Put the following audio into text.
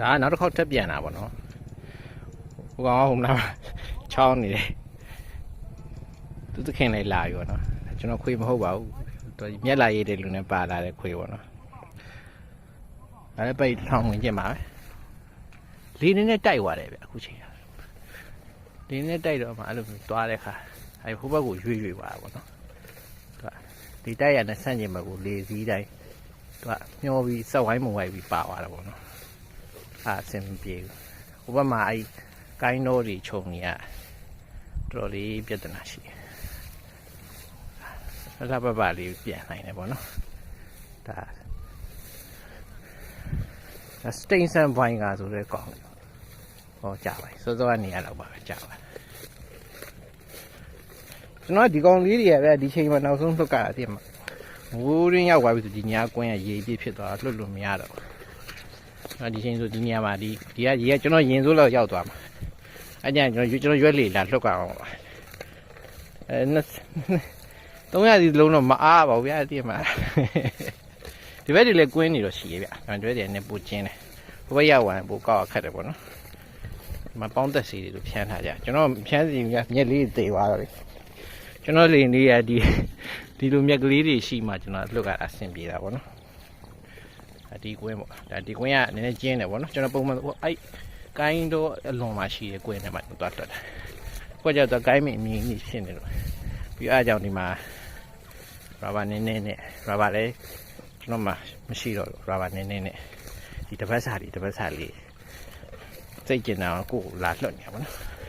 ဒါနောက်တစ်ခေါက်ထပ်ပြန်တာပေါ့နော်ဟိုကောင်ကဟိုနားချောင်းနေတယ်သူသခင်လေးလာပြီပေါ့နော်ကျွန်တော်ခွေမဟုတ်ပါဘူးမျက်လာရည်တဲ့လူနဲ့ပါလာတဲ့ခွေပေါ့နော်ဒါလည်းပိတ်ထောင်ဝင်ကျင်ပါပဲလေးနေနဲ့တိုက်သွားတယ်ဗျအခုချိန်လေးနေတိုက်တော့မှအဲ့လိုသွားတဲ့ခါအဲ့ဟိုဘက်ကိုရွေ့သွားတာပေါ့နော်ဒီတိုက်ရတဲ့ဆန့်ကျင်ဘက်ကိုလေစည်းတိုင်းမျောပြီးစက်ဝိုင်းမဝိုင်းပြီးပါသွားတာပေါ့နော်အဆင်ပြေဟိုဘက်မှာအဲ့ကိုင်းတော်တွေခြုံနေရတော်တော်လေးပြဿနာရှိတယ်လှပပလေးပြန်နိုင်တယ်ပေါ့နော်ဒါစတိန်ဆန်ဘိုင်းကဆိုတဲ့ကောင်ဟောကြာပါစောစောကနေရတော့ပါပဲကြာပါကျွန်တော်ဒီကောင်လေးတွေကပဲဒီချိန်မှာနောက်ဆုံးလွတ်ကြတာတည်းမှာမိုးရင်းရောက်သွားပြီဆိုဒီညာကွင်းကရေပြည့်ဖြစ်သွားလွတ်လို့မရတော့ဒီချိန်ဆိုဒီညမှာဒီကရေကကျွန်တော်ရင်စိုးလောက်ရောက်သွားမှာအဲ့ကြကျွန်တော်ရွက်လေလာလွတ်ကြအောင်ပါ300စီလုံးတော့မအားပါဘူးဗျာတည်းမှာဒီဘက်တွေလည်းကွင်းနေတော့ရှိရဲ့ဗျကျွန်တော်တွေနဲ့ပူချင်းတယ်ဘိုးဘရောက်ဝင်ပူကောက်ခတ်တယ်ပေါ့နော်မပေါင်းသက်စီတွေလိုဖြန်းထားကြကျွန်တော်ဖြန်းစီကမျက်လေးသေးသွားတော့လေကျွန်တော်လေလေးရဒီလိုမြက်ကလေးတွေရှိမှကျွန်တော်လွတ်ကအဆင်ပြေတာပေါ့နော်ဒီကွင်းပေါ့ဒါဒီကွင်းကနည်းနည်းကျင်းတယ်ပေါ့နော်ကျွန်တော်ပုံမှန်အဲ့ကိုင်းတော့အလွန်မှရှိတဲ့ကွင်းထဲမှာသွားတွက်တယ်ကိုကြောက်တော့ကိုင်းမင်းအမြင်ကြီးဖြစ်နေလို့ပြီးအားကြောင့်ဒီမှာရာဘာနည်းနည်းနဲ့ရာဘာလည်းကျွန်တော်မှမရှိတော့ရာဘာနည်းနည်းနဲ့ဒီတပတ်စာလေးစိတ်ကျင်တာကိုလာလွတ်နေပါဘောနော်